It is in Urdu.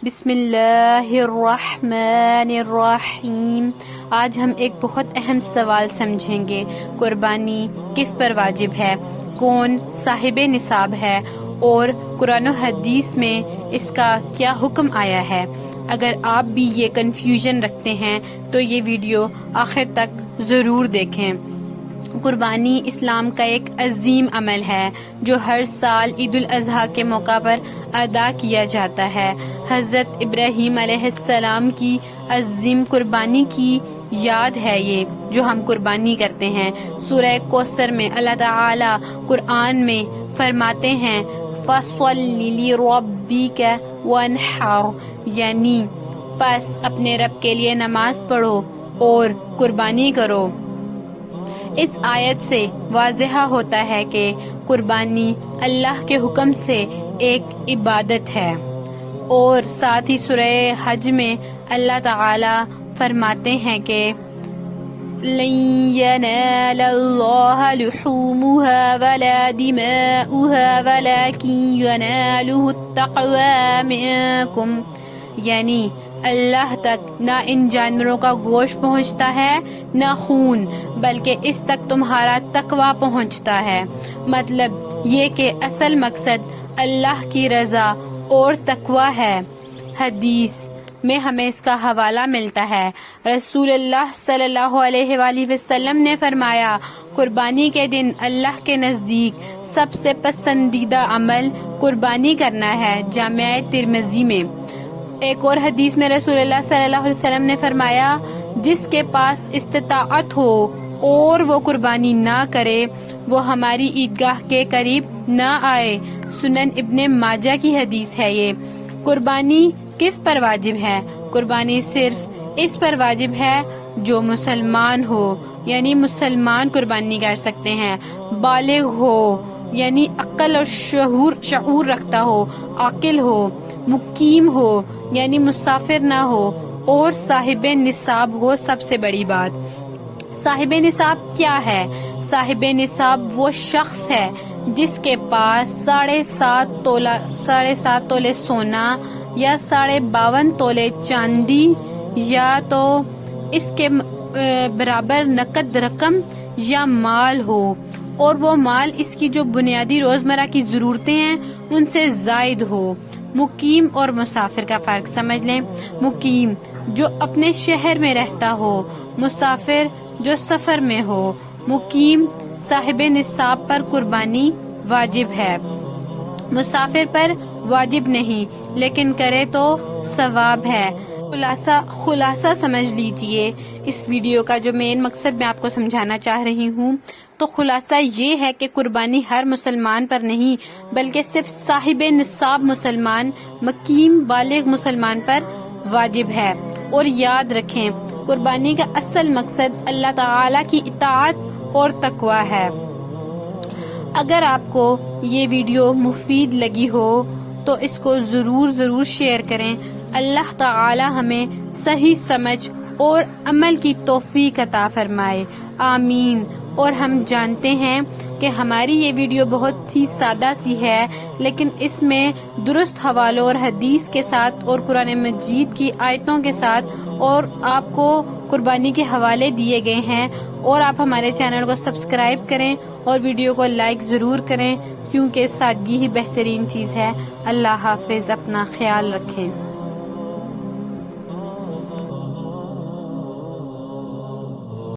بسم اللہ الرحمن الرحیم۔ آج ہم ایک بہت اہم سوال سمجھیں گے۔ قربانی کس پر واجب ہے، کون صاحب نصاب ہے اور قرآن و حدیث میں اس کا کیا حکم آیا ہے۔ اگر آپ بھی یہ کنفیوژن رکھتے ہیں تو یہ ویڈیو آخر تک ضرور دیکھیں۔ قربانی اسلام کا ایک عظیم عمل ہے جو ہر سال عید الاضحیٰ کے موقع پر ادا کیا جاتا ہے۔ حضرت ابراہیم علیہ السلام کی عظیم قربانی کی یاد ہے یہ جو ہم قربانی کرتے ہیں۔ سورہ کوثر میں اللہ تعالی قرآن میں فرماتے ہیں فَصَلِّ لِرَبِّكَ وَانْحَرْ، یعنی پس اپنے رب کے لیے نماز پڑھو اور قربانی کرو۔ اس آیت سے واضح ہوتا ہے کہ قربانی اللہ کے حکم سے ایک عبادت ہے، اور ساتھ ہی سورہ حج میں اللہ تعالی فرماتے ہیں کہ لَن يَنَالَ اللَّهَ لُحُومُهَا وَلَا دِمَاؤُهَا وَلَكِن يَنَالُهُ التَّقْوَىٰ مِنكُمْ، یعنی اللہ تک نہ ان جانوروں کا گوشت پہنچتا ہے نہ خون، بلکہ اس تک تمہارا تقویٰ پہنچتا ہے۔ مطلب یہ کہ اصل مقصد اللہ کی رضا اور تقویٰ ہے۔ حدیث میں ہمیں اس کا حوالہ ملتا ہے۔ رسول اللہ صلی اللہ علیہ وآلہ وسلم نے فرمایا قربانی کے دن اللہ کے نزدیک سب سے پسندیدہ عمل قربانی کرنا ہے، جامع ترمذی میں۔ ایک اور حدیث میں رسول اللہ صلی اللہ علیہ وسلم نے فرمایا جس کے پاس استطاعت ہو اور وہ قربانی نہ کرے وہ ہماری عیدگاہ کے قریب نہ آئے۔ سنن ابن ماجہ کی حدیث ہے یہ۔ قربانی کس پر واجب ہے؟ قربانی صرف اس پر واجب ہے جو مسلمان ہو، یعنی مسلمان قربانی کر سکتے ہیں، بالغ ہو یعنی عقل اور شعور رکھتا ہو، عاقل ہو، مقیم ہو یعنی مسافر نہ ہو، اور صاحب نصاب ہو۔ سب سے بڑی بات، صاحب نصاب کیا ہے؟ صاحب نصاب وہ شخص ہے جس کے پاس 7.5 تولے سونا یا 52.5 تولے چاندی یا تو اس کے برابر نقد رقم یا مال ہو، اور وہ مال اس کی جو بنیادی روزمرہ کی ضرورتیں ہیں ان سے زائد ہو۔ مقیم اور مسافر کا فرق سمجھ لیں۔ مقیم جو اپنے شہر میں رہتا ہو، مسافر جو سفر میں ہو۔ مقیم صاحب نصاب پر قربانی واجب ہے، مسافر پر واجب نہیں لیکن کرے تو ثواب ہے۔ خلاصہ سمجھ لیجئے اس ویڈیو کا جو مین مقصد میں آپ کو سمجھانا چاہ رہی ہوں، تو خلاصہ یہ ہے کہ قربانی ہر مسلمان پر نہیں بلکہ صرف صاحب نصاب مسلمان، مقیم بالغ مسلمان پر واجب ہے۔ اور یاد رکھیں قربانی کا اصل مقصد اللہ تعالی کی اطاعت اور تقویٰ ہے۔ اگر آپ کو یہ ویڈیو مفید لگی ہو تو اس کو ضرور شیئر کریں۔ اللہ تعالی ہمیں صحیح سمجھ اور عمل کی توفیق عطا فرمائے، آمین۔ اور ہم جانتے ہیں کہ ہماری یہ ویڈیو بہت ہی سادہ سی ہے، لیکن اس میں درست حوالوں اور حدیث کے ساتھ اور قرآن مجید کی آیتوں کے ساتھ اور آپ کو قربانی کے حوالے دیے گئے ہیں۔ اور آپ ہمارے چینل کو سبسکرائب کریں اور ویڈیو کو لائک ضرور کریں، کیونکہ سادگی ہی بہترین چیز ہے۔ اللہ حافظ، اپنا خیال رکھیں۔